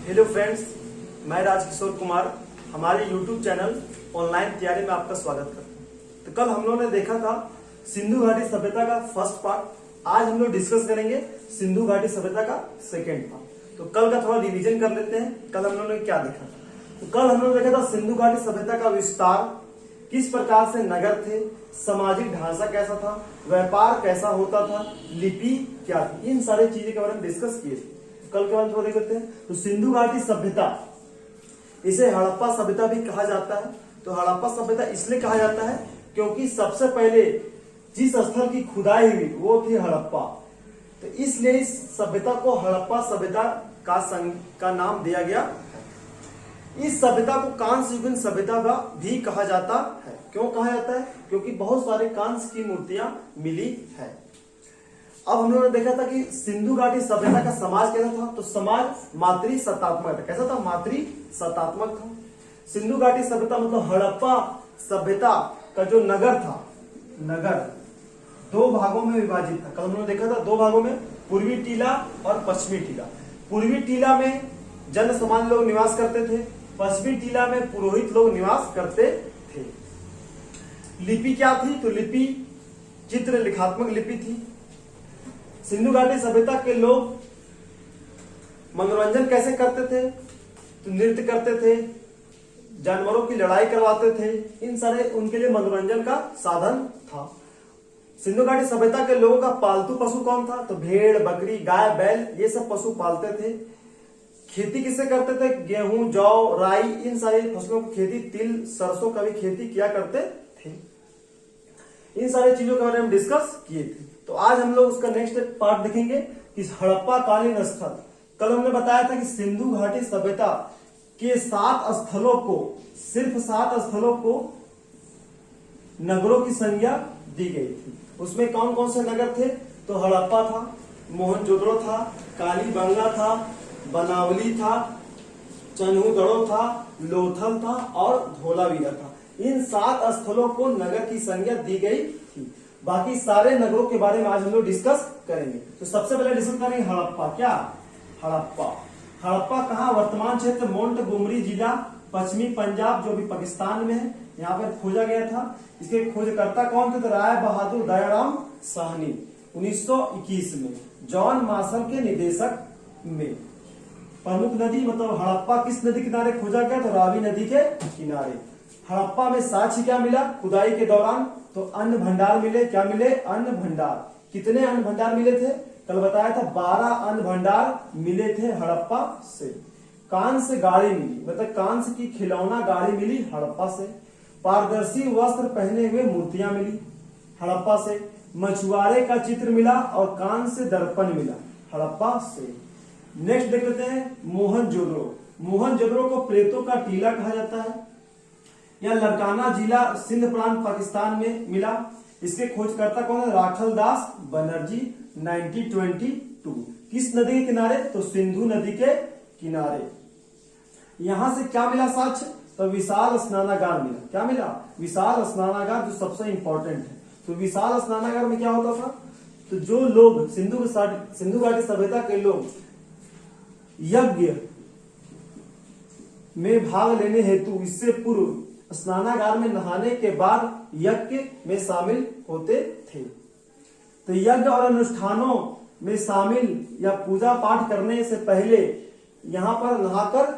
Hello friends, मैं राजकिशोर कुमार हमारे YouTube channel online तैयारी में आपका स्वागत करता हूँ। तो कल हम लोगों ने देखा था सिंधु घाटी सभ्यता का फर्स्ट पार्ट। आज हम लोग डिस्कस करेंगे सिंधु घाटी सभ्यता का सेकेंड पार्ट। तो कल का थोड़ा रिवीजन कर लेते हैं। कल हम लोगों ने क्या देखा था? तो कल हम लोगों ने देखा था सिंधु घाटी सभ्यता का विस्तार, किस प्रकार से नगर थे, सामाजिक ढांचा कैसा था, व्यापार कैसा होता था, लिपि क्या थी, इन सारी चीजें के बारे में डिस्कस किए थे। कल के बाद थोड़ा करते हैं। तो सिंधु घाटी सभ्यता, इसे हड़प्पा सभ्यता भी कहा जाता है। तो हड़प्पा सभ्यता इसलिए कहा जाता है क्योंकि सबसे पहले जिस स्थल की खुदाई हुई वो थी हड़प्पा। तो इसलिए इस सभ्यता को हड़प्पा सभ्यता का नाम दिया गया। इस सभ्यता को कांस्य युगीन सभ्यता भी कहा जाता है। क्यों कहा जाता है? क्योंकि बहुत सारे कांस्य की मूर्तियां मिली है। अब हम लोगों ने देखा था कि सिंधु घाटी सभ्यता का समाज कैसा था। तो समाज मातृ सत्तात्मक था। कैसा था? मातृ सत्तात्मक था। सिंधु घाटी सभ्यता मतलब हड़प्पा सभ्यता का जो नगर था, नगर दो भागों में विभाजित था। कल हम लोगों ने देखा था दो भागों में, पूर्वी टीला और पश्चिमी टीला। पूर्वी टीला में जन सामान्य लोग निवास करते थे, पश्चिमी टीला में पुरोहित लोग निवास करते थे। लिपि क्या थी? तो लिपि चित्र लिखात्मक लिपि थी। सिंधु घाटी सभ्यता के लोग मनोरंजन कैसे करते थे? तो नृत्य करते थे, जानवरों की लड़ाई करवाते थे। इन सारे उनके लिए मनोरंजन का साधन था। सिंधु घाटी सभ्यता के लोगों का पालतू पशु कौन था? तो भेड़, बकरी, गाय, बैल, ये सब पशु पालते थे। खेती किससे करते थे? गेहूं, जौ, राई, इन सारी फसलों की खेती, तिल, सरसों का भी खेती किया करते थे। इन सारी चीजों के बारे में डिस्कस किए थे। तो आज हम लोग उसका नेक्स्ट पार्ट देखेंगे कि हड़प्पा कालीन स्थल। कल हमने बताया था कि सिंधु घाटी सभ्यता के 7 स्थलों को, सिर्फ 7 स्थलों को नगरों की संज्ञा दी गई थी। उसमें कौन कौन से नगर थे? तो हड़प्पा था, मोहनजोदड़ो था, कालीबंगा था, बनावली था, चन्हूगढ़ो था, लोथल था और धोलावीरा था। इन 7 स्थलों को नगर की संज्ञा दी गई थी। बाकी सारे नगरों के बारे में आज हम लोग डिस्कस करेंगे। तो सबसे पहले डिस्कस करेंगे हड़प्पा। क्या? हड़प्पा। हड़प्पा कहाँ? वर्तमान क्षेत्र मोंटगोमरी जिला, पश्चिमी पंजाब, जो भी पाकिस्तान में है। यहाँ पर खोजा गया था। इसके खोजकर्ता कौन थे? तो राय बहादुर दयाराम साहनी 1921 में, जॉन मार्शल के निदेशक में। प्रमुख नदी मतलब हड़प्पा किस नदी किनारे खोजा गया? तो रावी नदी के किनारे। हड़प्पा में साक्ष्य क्या मिला खुदाई के दौरान? तो अन्न भंडार मिले। क्या मिले? अन्न भंडार। कितने अन्न भंडार मिले थे? कल बताया था 12 अन्न भंडार मिले थे हड़प्पा से। कांस्य गाड़ी मिली, मतलब कांस्य की खिलौना गाड़ी मिली हड़प्पा से। पारदर्शी वस्त्र पहने हुए मूर्तियां मिली हड़प्पा से। मछुआरे का चित्र मिला और कांस्य दर्पण मिला हड़प्पा से। नेक्स्ट देख लेते हैं मोहनजोदड़ो। मोहनजोदड़ो को प्रेतों का टीला कहा जाता है। यह लड़काना जिला सिंध प्रांत पाकिस्तान में मिला। इसके खोजकर्ता कौन है? राखल दास बनर्जी 1922। किस नदी के किनारे? तो सिंधु नदी के किनारे। यहां से क्या मिला साक्ष्य? तो विशाल स्नानागार मिला। क्या मिला? विशाल स्नानागार, जो सबसे इंपॉर्टेंट है। तो विशाल स्नानागार में क्या होता था? तो जो लोग सिंधु घाटी सभ्यता के लोग यज्ञ में भाग लेने हेतु इससे पूर्व स्नानागार में नहाने के बाद यज्ञ में शामिल होते थे। तो यज्ञ और अनुष्ठानों में शामिल या पूजा पाठ करने से पहले यहाँ पर नहाकर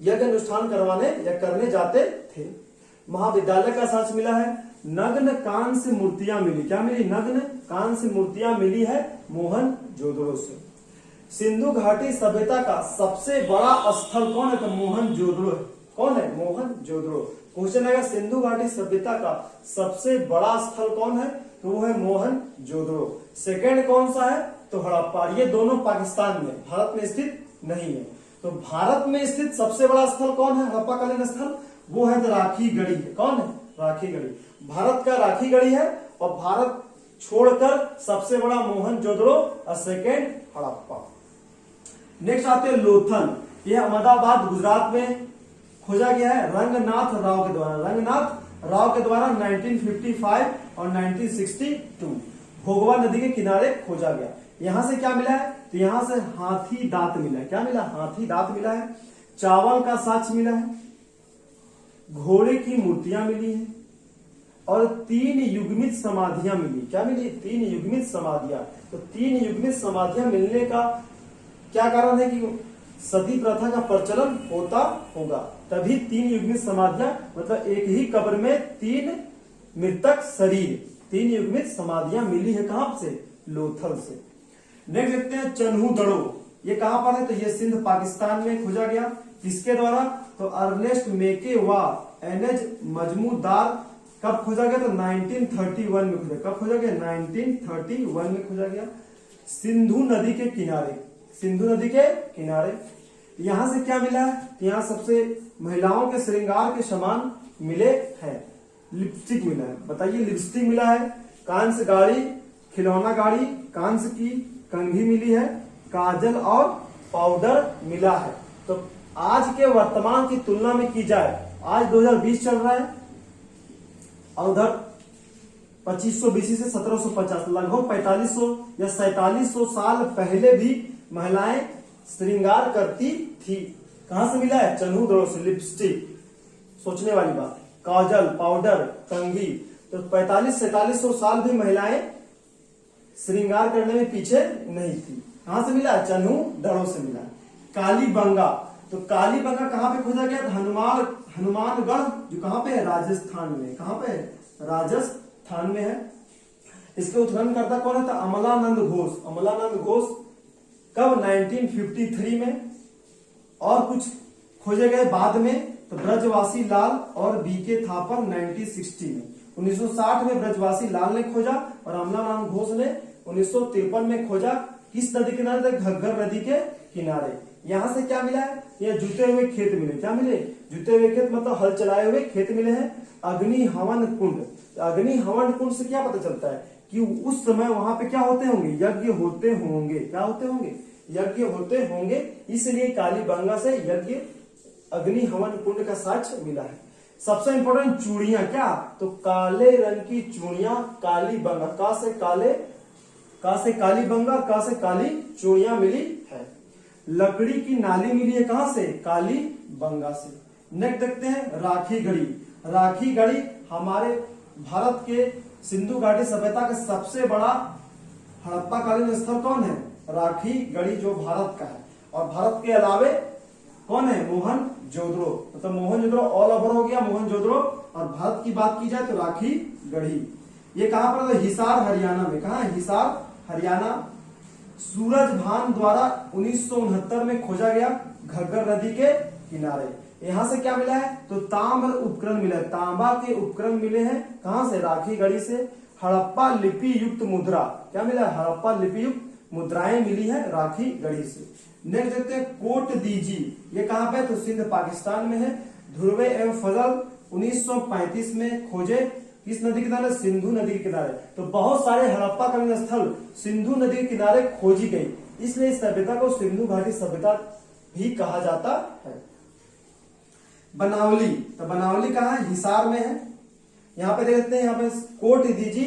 यज्ञ अनुष्ठान करवाने या करने जाते थे। महाविद्यालय का साक्ष्य मिला है। नग्न कांस्य मूर्तियां मिली। क्या मिली? नग्न कांस्य मूर्तियां मिली है मोहनजोदड़ो से। सिंधु घाटी सभ्यता का सबसे बड़ा स्थल कौन है? तो मोहनजोदड़ो है। कौन है? मोहनजोदड़ो। क्वेश्चन आएगा सिंधु घाटी सभ्यता का सबसे बड़ा स्थल कौन है? तो वो है मोहनजोदड़ो। सेकंड कौन सा है? तो हड़प्पा। ये दोनों पाकिस्तान में, भारत में स्थित नहीं है। तो भारत में स्थित सबसे बड़ा स्थल कौन है? हड़प्पा कालीन स्थल वो है तो राखी गढ़ी है। कौन है? राखी गढ़ी। भारत का राखी गढ़ी है और भारत छोड़कर सबसे बड़ा मोहनजोदड़ो और सेकंड हड़प्पा। नेक्स्ट आते हैं लोथल। यह अहमदाबाद गुजरात में खोजा गया है रंगनाथ राव के द्वारा। रंगनाथ राव के द्वारा 1955 और 1962 भोगवा नदी के किनारे खोजा गया। यहां से क्या मिला है? तो यहाँ से हाथी दांत मिला है। क्या मिला? हाथी दांत मिला है। चावल का साक्ष्य मिला है, घोड़े की मूर्तियां मिली हैं और 3 युग्मित समाधियां मिली। क्या मिली? 3 युग्मित समाधियां। तो 3 युग्मित समाधियां मिलने का क्या कारण है कि सती प्रथा का प्रचलन होता होगा, तभी 3 युग्मित समाधियां, मतलब एक ही कब्र में 3 मृतक शरीर, 3 युग्मित समाधियां मिली है। कहां से? लोथल से। नेक्स्ट देखते हैं चन्हू दड़ो। ये कहां पर है? तो ये सिंध पाकिस्तान में खोजा गया। किसके द्वारा? तो अर्नेस्ट मेके व एनएच मजमूदार। कब खोजा गया? तो 1931 में खोजा। कब खोजा गया? 1931 में खोजा गया। सिंधु नदी के किनारे, सिंधु नदी के किनारे। यहां से क्या मिला है? यहाँ सबसे महिलाओं के श्रृंगार के सामान मिले हैं। लिपस्टिक मिला है। बताइए, लिपस्टिक मिला है, कांस्य गाड़ी, खिलौना गाड़ी, कांस्य की कंघी मिली है, काजल और पाउडर मिला है। तो आज के वर्तमान की तुलना में की जाए, आज 2020 चल रहा है और उधर 2500 BC से 1750, लगभग 4500 या 4700 साल पहले भी महिलाएं श्रृंगार करती थी। कहां से मिला है? चन्हू दड़ों से। लिपस्टिक, सोचने वाली बात। काजल, पाउडर, कंघी, तो 4500-4700 साल भी महिलाएं श्रृंगार करने में पीछे नहीं थी। कहां से मिला? चन्हू दड़ों से मिला। कालीबंगा, तो कालीबंगा कहां पे खोजा गया? हनुमानगढ़, जो कहां पे है? राजस्थान में। कहां पे है? राजस्थान में है। इसके उत्खननकर्ता कौन है? तो अमलानंद घोष। अमलानंद घोष कब? 1953 में। और कुछ खोजे गए बाद में, तो ब्रजवासी लाल और बीके थापर 1960 में। 1960 में ब्रजवासी लाल ने खोजा और अमलानंद घोष ने 1953 में खोजा। किस नदी किनारे? घग्गर नदी के किनारे। यहां से क्या मिला है? यह जुते हुए खेत मिले। क्या मिले? जुते हुए खेत, मतलब हल चलाए हुए खेत मिले हैं। अग्नि हवन कुंड, अग्नि हवन कुंड से क्या पता चलता है कि उस समय वहां पे क्या होते होंगे? यज्ञ होते होंगे। क्या होते होंगे? यज्ञ होते होंगे। इसलिए कालीबंगा से यज्ञ, अग्नि हवन कुंड का साक्ष्य मिला है। सबसे इंपॉर्टेंट चूड़ियां, क्या? तो काले रंग की चूड़ियां कालीबंगा, का से कालीबंगा, का से काली चूड़ियां मिली है। लकड़ी की नाली मिली है। कहां से? कालीबंगा से। नेक्स्ट देखते हैं राखी गढ़ी। राखी गढ़ी हमारे भारत के सिंधु घाटी सभ्यता का सबसे बड़ा हड़प्पा कालीन स्थल कौन है? राखी गढ़ी, जो भारत का है। और भारत के अलावे कौन है? मोहनजोदड़ो, मतलब मोहनजोदड़ो ऑल ओवर हो गया मोहनजोदड़ो। और भारत की बात की जाए तो राखी गढ़ी। ये कहां पर? हिसार हरियाणा में। कहां है? हिसार हरियाणा। सूरजभान द्वारा 1969 में खोजा गया, घग्गर नदी के किनारे। यहां से क्या मिला है? तो ताम्र उपकरण मिला है। तांबा के उपकरण मिले हैं। कहां से? राखी गढ़ी से। हड़प्पा लिपि युक्त मुद्रा, क्या मिला है? हड़प्पा लिपि युक्त मुद्राएं मिली है राखी गढ़ी से। नेक्स्ट देखते हैं कोट दीजी। ये कहां पे? तो सिंध पाकिस्तान में है। ध्रुवे एवं फजल 1935 में खोजे। किस नदी किनारे? सिंधु नदी के किनारे। तो बहुत सारे हड़प्पा कालीन स्थल सिंधु नदी के किनारे खोजी गई, इसलिए इस सभ्यता को सिंधु घाटी सभ्यता भी कहा जाता है। बनावली, तो बनावली कहां है? हिसार में है। यहाँ पे देखते हैं, यहाँ पे कोट दीजी,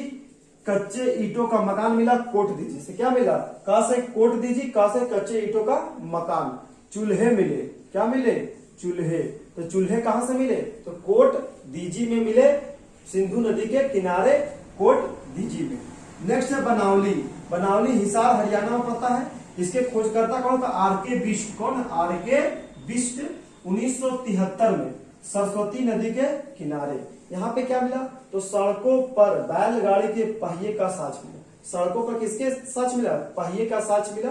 कच्चे ईंटों का मकान मिला। कोट दीजी से क्या मिला? का से कोट दीजी, का से कच्चे ईंटों का मकान। चूल्हे मिले। क्या मिले? चूल्हे। तो चूल्हे कहां से मिले? तो कोट दीजी में मिले, सिंधु नदी के किनारे कोट दीजी में। नेक्स्ट है बनावली। बनावली हिसार हरियाणा में पड़ता है। इसके खोजकर्ता कौन था? आर.के. बिष्ट। कौन? आर.के. बिष्ट। 1973 में सरस्वती नदी के किनारे। यहाँ पे क्या मिला? तो सड़कों पर बैलगाड़ी के पहिए का साक्ष्य मिला। सड़कों पर किसके साक्ष्य मिला? पहिए का साक्ष्य मिला।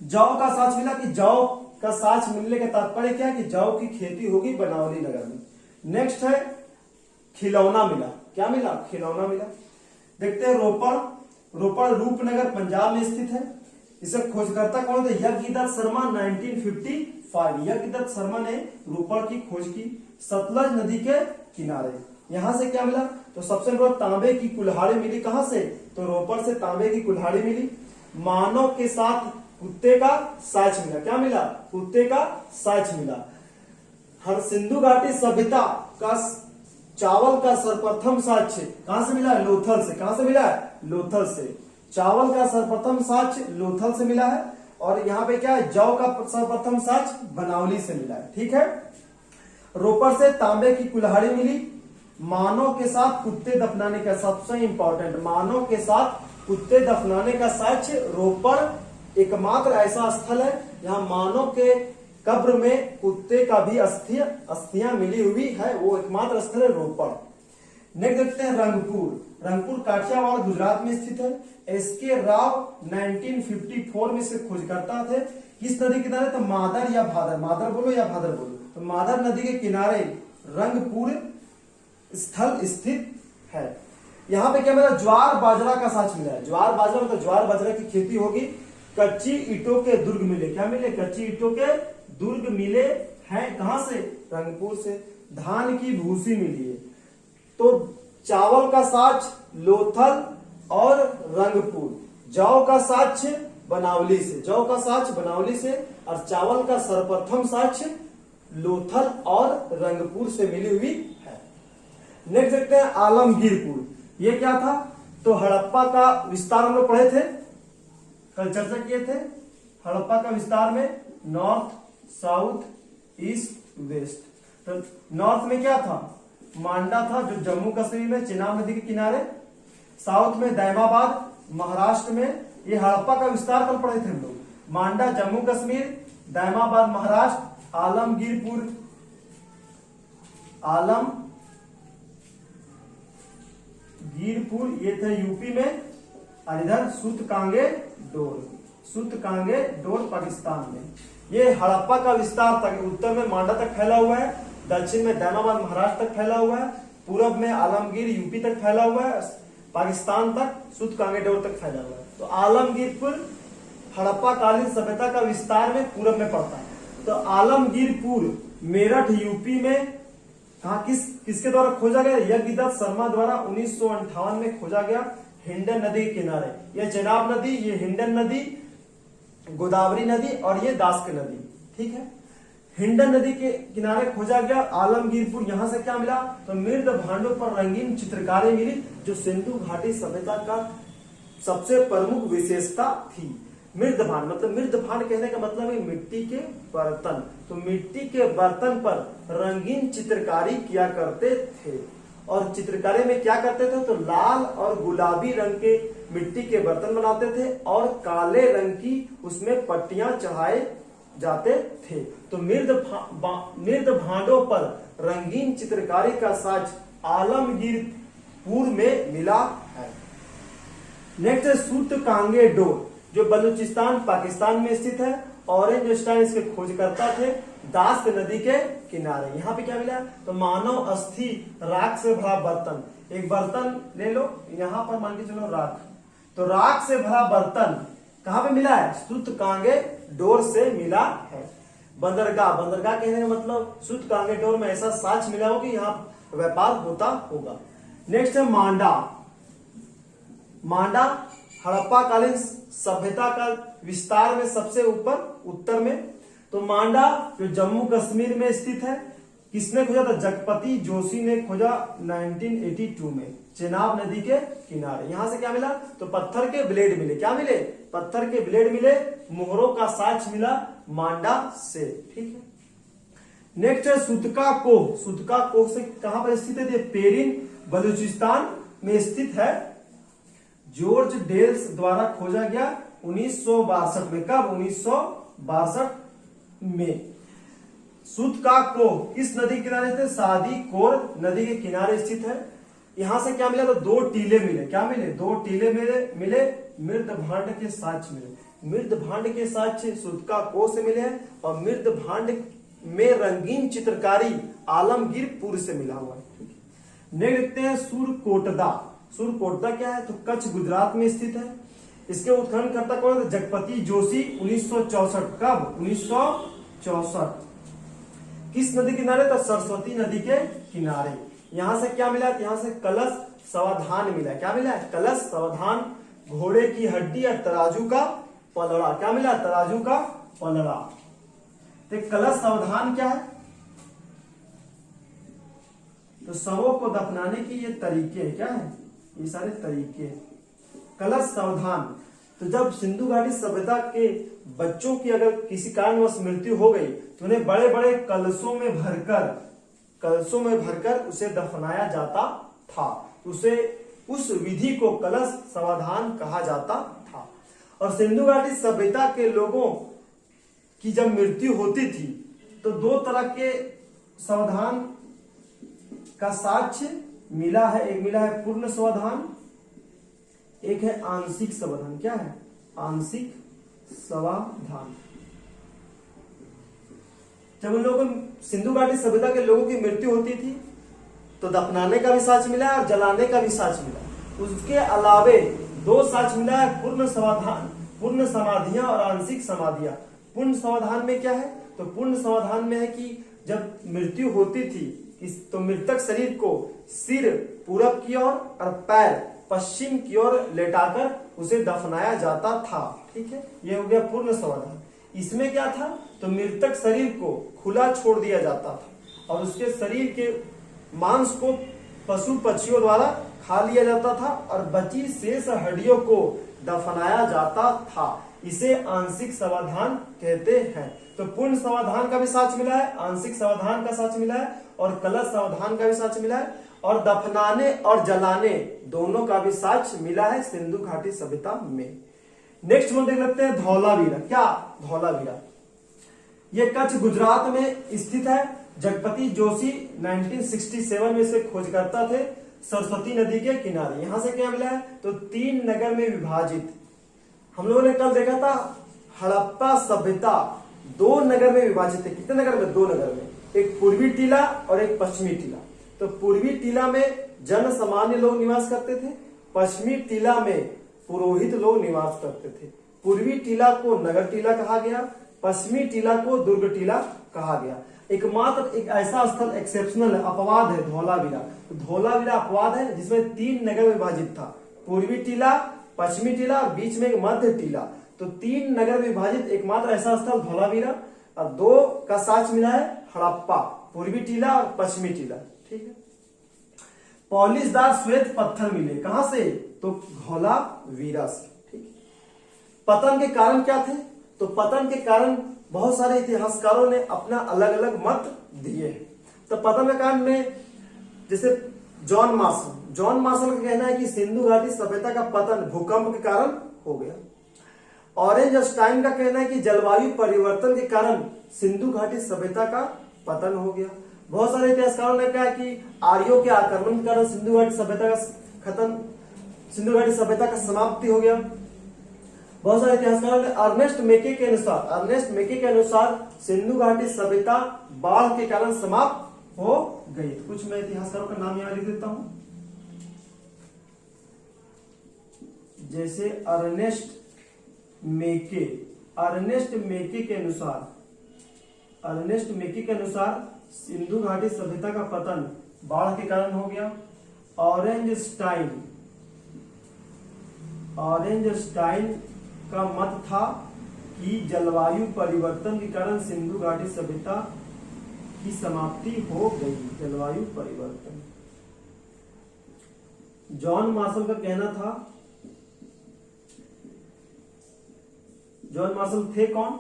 जौ का साक्ष्य मिला। कि जौ का साक्ष्य मिलने का तात्पर्य क्या है? कि जौ की खेती होगी बनावली नगर में। नेक्स्ट है खिलौना मिला। क्या मिला? खिलौना मिला। देखते हैं रोपड़। रोपड़ रूपनगर पंजाब में स्थित है। इसे खोजकर्ता कौन थे? यज्ञदत्त शर्मा 1955। यज्ञदत्त शर्मा ने रोपड़ की खोज की, सतलज नदी के किनारे। यहां से क्या मिला? तो सबसे बड़ा तांबे की कुल्हाड़ी मिली। कहां से? तो रोपड़ से तांबे की कुल्हाड़ी मिली। मानव के साथ कुत्ते का साक्ष्य मिला। क्या मिला? कुत्ते का साक्ष्य मिला। हर सिंधु घाटी सभ्यता का चावल का सर्वप्रथम साक्ष्य कहां से मिला? लोथल से। कहां से मिला? लोथल से। चावल का सर्वप्रथम साक्ष्य लोथल से मिला है, और यहाँ पे क्या है, जौ का सर्वप्रथम साक्ष्य बनावली से मिला है। ठीक है। रोपड़ से तांबे की कुल्हाड़ी मिली। मानव के साथ कुत्ते दफनाने का, सबसे इंपॉर्टेंट, मानव के साथ कुत्ते दफनाने का साक्ष्य रोपड़ एकमात्र ऐसा स्थल है जहां मानव के कब्र में कुत्ते का भी अस्थियां मिली हुई है, वो एकमात्र स्थल है रोपड़। नेक्स्ट देखते हैं रंगपुर। रंगपुर काठियावाड़ गुजरात में स्थित है। एसके राव 1954 में इसके खोजकर्ता थे। किस नदी के किनारे, तो मादर या भादर, मादर बोलो या भादर बोलो, तो मादर नदी के किनारे रंगपुर स्थल स्थित है। यहाँ पे क्या मिला, ज्वार बाजरा का साक्ष्य मिला है। ज्वार बाजरा मतलब ज्वार बाजरा की खेती होगी। कच्ची ईंटों के दुर्ग मिले, क्या मिले, कच्ची ईंटों के दुर्ग मिले हैं, कहां से, रंगपुर से। धान की भूसी मिली है। तो चावल का साक्ष्य लोथल और रंगपुर, जौ का साक्ष्य बनावली से, जौ का साक्ष्य बनावली से, और चावल का सर्वप्रथम साक्ष्य लोथल और रंगपुर से मिली हुई है। नेक्स्ट देखते हैं आलमगीरपुर। ये क्या था, तो हड़प्पा का विस्तार हम लोग पढ़े थे, कल चर्चा किए थे। हड़प्पा का विस्तार में नॉर्थ, साउथ, ईस्ट, वेस्ट। तो नॉर्थ में क्या था, मांडा था जो जम्मू कश्मीर में चिनाब नदी के किनारे। साउथ में दैमाबाद महाराष्ट्र में, ये हड़प्पा का विस्तार कल पढ़े थे हम लोग। मांडा जम्मू कश्मीर, दैमाबाद महाराष्ट्र, आलमगीरपुर, आलमगीरपुर ये थे यूपी में, और इधर सुतकांगे डोर, सुतकांगे डोर पाकिस्तान में। ये हड़प्पा का विस्तार तक उत्तर में मांडा तक फैला हुआ है, दक्षिण में दैमाबाद महाराष्ट्र तक फैला हुआ है, पूरब में आलमगीर यूपी तक फैला हुआ है, पाकिस्तान तक सुतकांगे डोर तक फैला हुआ है। तो आलमगीरपुर हड़प्पा कालीन सभ्यता का विस्तार में पूरब में पड़ता है। तो आलमगीरपुर मेरठ यूपी में कहा, किसके द्वारा खोजा गया, यज्ञदत्त शर्मा द्वारा 1958 में खोजा गया, हिंडन नदी के किनारे। ये चेनाब नदी, ये हिंडन नदी, गोदावरी नदी, और ये दास्क नदी। ठीक है। हिंडन नदी के किनारे खोजा गया आलमगीरपुर। यहां से क्या मिला, तो मृद भांडों पर रंगीन चित्रकारी मिली, जो सिंधु घाटी सभ्यता का सबसे प्रमुख विशेषता थी। मृद भांड मतलब, मृद भांड कहने का मतलब है मिट्टी के बर्तन। तो मिट्टी के बर्तन पर रंगीन चित्रकारी किया करते थे। और चित्रकारी में क्या करते थे, तो लाल और गुलाबी रंग के मिट्टी के बर्तन बनाते थे, और काले रंग की उसमें पट्टियां चढ़ाए जाते थे। तो मृद भांडों पर रंगीन चित्रकारी का साक्ष्य आलमगीरपुर में मिला है। नेक्स्ट है सुतकांगे डोर, जो बलूचिस्तान पाकिस्तान में स्थित है। ऑरेंज स्टाइन इसके खोजकर्ता थे, दास्क नदी के किनारे। यहाँ पे क्या मिला, तो मानव अस्थि राख से भरा बर्तन। एक बर्तन ले लो, यहाँ पर मान के चलो राख, तो राख से भरा बर्तन कहाँ पे मिला है, सुतकांगे डोर से मिला है। बंदरगाह, बंदरगाह कहने का मतलब सुतकांगे डोर में ऐसा साक्ष्य मिला हो कि यहाँ व्यापार होता होगा। नेक्स्ट है मांडा। मांडा हड़प्पा कालीन सभ्यता का विस्तार में सबसे ऊपर उत्तर में। तो मांडा जो जम्मू कश्मीर में स्थित है, किसने खोजा था, जगपति जोशी ने खोजा 1982 में, चेनाब नदी के किनारे। यहां से क्या मिला, तो पत्थर के ब्लेड मिले, क्या मिले, पत्थर के ब्लेड मिले, मोहरों का साक्ष्य मिला मांडा से। ठीक है। नेक्स्ट है सुतका कोह। सुतका कोह से कहां पर स्थित है, पेरिन बलूचिस्तान में स्थित है। जॉर्ज डेल्स द्वारा खोजा गया 1962 में। कब, 1962 में। सुतका कोह किस नदी के किनारे थे, सादी कोर नदी के किनारे स्थित है। यहां से क्या मिला, तो 2 टीले मिले, क्या मिले, 2 टीले मिले, मृद भांड के साक्ष्य मिले। मृद भांड के साक्ष्य सुतका कोह से मिले हैं, और मृद भांड में रंगीन चित्रकारी आलमगीरपुर से मिला हुआ है। नेक्स्ट देखते हैं सुरकोटदा। सुरकोटदा क्या है, तो कच्छ गुजरात में स्थित है। इसके उत्खननकर्ता कौन है, जगपति जोशी 1964। कब, 1964। किस नदी किनारे, तो सरस्वती नदी के किनारे। यहां से क्या मिला, यहां से कलश सावधान मिला, क्या मिला, कलश सावधान, घोड़े की हड्डी और तराजू का पलड़ा, क्या मिला, तराजू का पलड़ा। तो कलश सावधान क्या है, तो शवों को दफनाने की ये तरीके क्या है, ये सारे तरीके। कलश सावधान। तो जब सिंधु घाटी सभ्यता के बच्चों की अगर किसी कारणवश मृत्यु हो गई तो उन्हें बड़े बड़े कलशों में भरकर उसे दफनाया जाता था। उसे उस विधि को कलश समाधान कहा जाता था। और सिंधु घाटी सभ्यता के लोगों की जब मृत्यु होती थी तो दो तरह के समाधान का साक्ष्य मिला है। एक मिला है पूर्ण समाधान, एक है आंशिक समाधान। क्या है? आंशिक समाधान। जब उन लोगों सिंधु घाटी सभ्यता के लोगों की मृत्यु होती थी तो दफनाने का भी साक्ष्य मिला है और जलाने का भी साक्ष्य मिला। उसके अलावे दो साक्ष्य मिला है, पूर्ण समाधान, पूर्ण समाधियां और आंशिक समाधियां। पूर्ण समाधान में क्या है? तो पूर्ण समाधान में है कि जब मृत्यु होती थी तो मृतक शरीर को सिर पूरब की ओर और पैर पश्चिम की ओर लेटाकर उसे दफनाया जाता था। ठीक है, ये हो गया पूर्ण समाधान। इसमें क्या था? तो मृतक शरीर को खुला छोड़ दिया जाता था और उसके शरीर के मांस को पशु पक्षियों द्वारा खा लिया जाता था और बची शेष हड्डियों को दफनाया जाता था। इसे आंशिक समाधान कहते हैं। तो पूर्ण समाधान का भी साक्ष्य मिला है, आंशिक समाधान का साक्ष्य मिला है और कलश समाधान का भी साक्ष्य मिला है और दफनाने और जलाने दोनों का भी साक्ष्य मिला है सिंधु घाटी सभ्यता में। नेक्स्ट में देख लेते हैं धौलावीरा। क्या? धौलावीरा ये कच्छ गुजरात में स्थित है। जगपति जोशी 1967 में से खोजकर्ता थे। सरस्वती नदी के किनारे। यहां से क्या मिला है? तो 3 नगर में विभाजित। हम लोगों ने कल देखा था हड़प्पा सभ्यता 2 नगर में विभाजित है। कितने नगर में? 2 नगर में, एक पूर्वी टीला और एक पश्चिमी टीला। तो पूर्वी टीला में जन सामान्य लोग निवास करते थे, पश्चिमी टीला में पुरोहित लोग निवास करते थे। पूर्वी टीला को नगर टीला कहा गया, पश्चिमी टीला को दुर्ग टीला कहा गया। एकमात्र एक ऐसा स्थल एक्सेप्शनल है, अपवाद है, धौलावीरा। तो धौलावीरा अपवाद है जिसमें 3 नगर में विभाजित था, पूर्वी टीला, पश्चिमी टीला और बीच में एक मध्य टीला। तो 3 नगर में विभाजित एकमात्र ऐसा स्थल धौलावीरा। और 2 का साक्ष्य मिला है हड़प्पा, पूर्वी टीला और पश्चिमी टीला। ठीक है। पॉलिशदार श्वेत पत्थर मिले। कहां से? तो धौलावीरा से। ठीक। पतन के कारण क्या थे? तो पतन के कारण बहुत सारे इतिहासकारों ने अपना अलग अलग मत दिए हैं। तो पतन के कारण में जैसे जॉन मार्शल का कहना है कि सिंधु घाटी सभ्यता का पतन भूकंप के कारण हो गया। ऑरेंज स्टाइन का कहना है कि जलवायु परिवर्तन के कारण सिंधु घाटी सभ्यता का पतन हो गया। बहुत सारे इतिहासकारों ने कहा कि आर्यों के आक्रमण के कारण सिंधु घाटी सभ्यता का समाप्ति हो गया। बहुत सारे इतिहासकारों ने अर्नेस्ट मेके के अनुसार सिंधु घाटी सभ्यता बाढ़ के कारण समाप्त हो गई। कुछ मैं इतिहासकारों का नाम यहां लिख देता हूं, जैसे अर्नेस्ट मेके के अनुसार सिंधु घाटी सभ्यता का पतन बाढ़ के कारण हो गया। ऑरेंज स्टाइन का मत था कि जलवायु परिवर्तन के कारण सिंधु घाटी सभ्यता की समाप्ति हो गई। जलवायु परिवर्तन। जॉन मार्शल का कहना था, जॉन मार्शल थे कौन?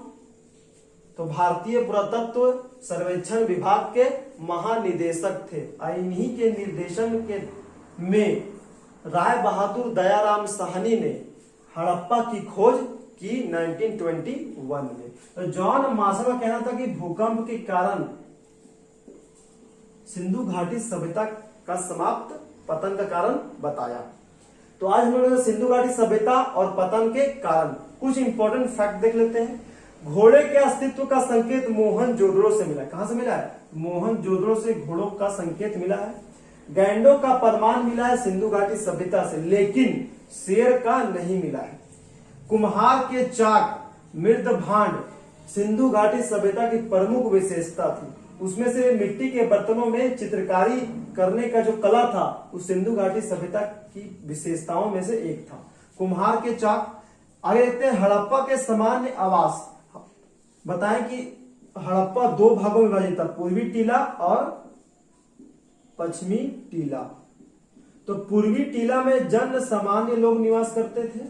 तो भारतीय पुरातत्व सर्वेक्षण विभाग के महानिदेशक थे। इन्हीं के निर्देशन के में राय बहादुर दयाराम साहनी ने हड़प्पा की खोज की 1921 में। तो जॉन मार्शल का कहना था कि भूकंप के कारण सिंधु घाटी सभ्यता का समाप्त पतन का कारण बताया। तो आज हम लोग सिंधु घाटी सभ्यता और पतन के कारण कुछ इंपॉर्टेंट फैक्ट देख लेते हैं। घोड़े के अस्तित्व का संकेत मोहनजोदड़ो से मिला है। कहां से मिला है? मोहनजोदड़ो से घोड़ों का संकेत मिला है। गैंडों का प्रमाण मिला है सिंधु घाटी सभ्यता से, लेकिन शेर का नहीं मिला है। कुम्हार के चाक, मृद भांड सिंधु घाटी सभ्यता की प्रमुख विशेषता थी। उसमें से मिट्टी के बर्तनों में चित्रकारी करने का जो कला था उस सिंधु घाटी सभ्यता की विशेषताओं में से एक था। कुम्हार के चाक। आगे देखते हैं हड़प्पा के सामान्य आवास। बताएं कि हड़प्पा 2 भागों में विभाजित था, पूर्वी टीला और पश्चिमी टीला। तो पूर्वी टीला में जन सामान्य लोग निवास करते थे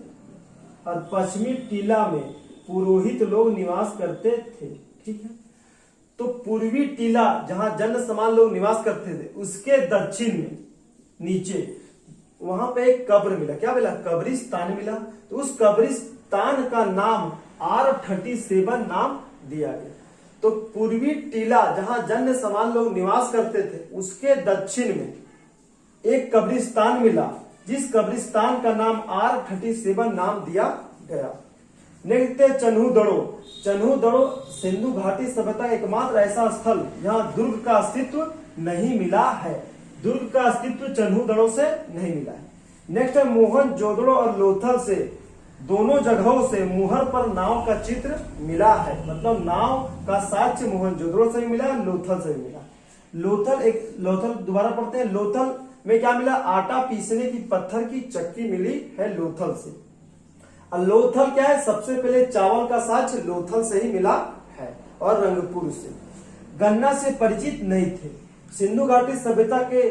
और पश्चिमी टीला में पुरोहित लोग निवास करते थे। ठीक है, तो पूर्वी टीला जहां जन सामान्य लोग निवास करते थे उसके दक्षिण में नीचे वहां पे एक कब्र मिला। क्या मिला? कब्रिस्तान मिला। तो उस कब्रिस्तान का नाम R37 नाम दिया गया। तो पूर्वी टीला जहां जन सामान्य लोग निवास करते थे उसके दक्षिण में एक कब्रिस्तान मिला, जिस कब्रिस्तान का नाम R37 नाम दिया गया। नेक्स्ट है चन्हू दड़ो। चन्हू दड़ो सिंधु घाटी सभ्यता एकमात्र ऐसा स्थल जहां दुर्ग का अस्तित्व नहीं मिला है। दुर्ग का अस्तित्व चन्हू दड़ो से नहीं मिला है। नेक्स्ट है मोहनजोदड़ो और लोथल से, दोनों जगहों से मुहर पर नाव का चित्र मिला है। मतलब नाव का साक्ष्य मोहनजोदड़ो से भी मिला, लोथल से भी मिला। लोथल दोबारा पढ़ते हैं। लोथल में क्या मिला? आटा पीसने की पत्थर की चक्की मिली है लोथल से। और लोथल क्या है? सबसे पहले चावल का साक्ष्य लोथल से ही मिला है और रंगपुर से। गन्ना से परिचित नहीं थे। सिंधु घाटी सभ्यता के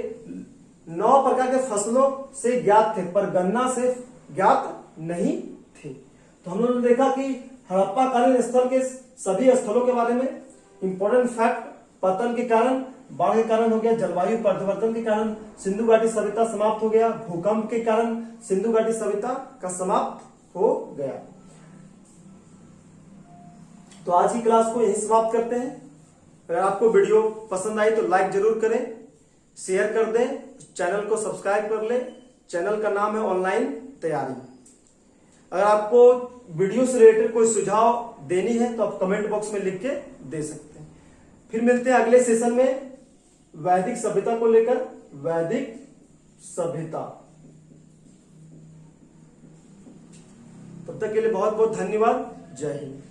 9 प्रकार के फसलों से ज्ञात थे पर गन्ना से ज्ञात नहीं थे। तो हम लोगों ने देखा कि हड़प्पा कालीन स्थल के सभी स्थलों के बारे में इंपॉर्टेंट फैक्ट, पतन के कारण, बाढ़ के कारण हो गया, जलवायु परिवर्तन के कारण सिंधु घाटी सभ्यता समाप्त हो गया, भूकंप के कारण सिंधु घाटी सभ्यता का समाप्त हो गया। तो आज की क्लास को यहीं समाप्त करते हैं। अगर आपको वीडियो पसंद आई तो लाइक जरूर करें, शेयर कर दें, चैनल को सब्सक्राइब कर लें। चैनल का नाम है ऑनलाइन तैयारी। अगर आपको वीडियो से रिलेटेड कोई सुझाव देनी है तो आप कमेंट बॉक्स में लिख के दे सकते हैं। फिर मिलते हैं अगले सेशन में वैदिक सभ्यता को लेकर। वैदिक सभ्यता। तब तक के लिए बहुत बहुत धन्यवाद। जय हिंद।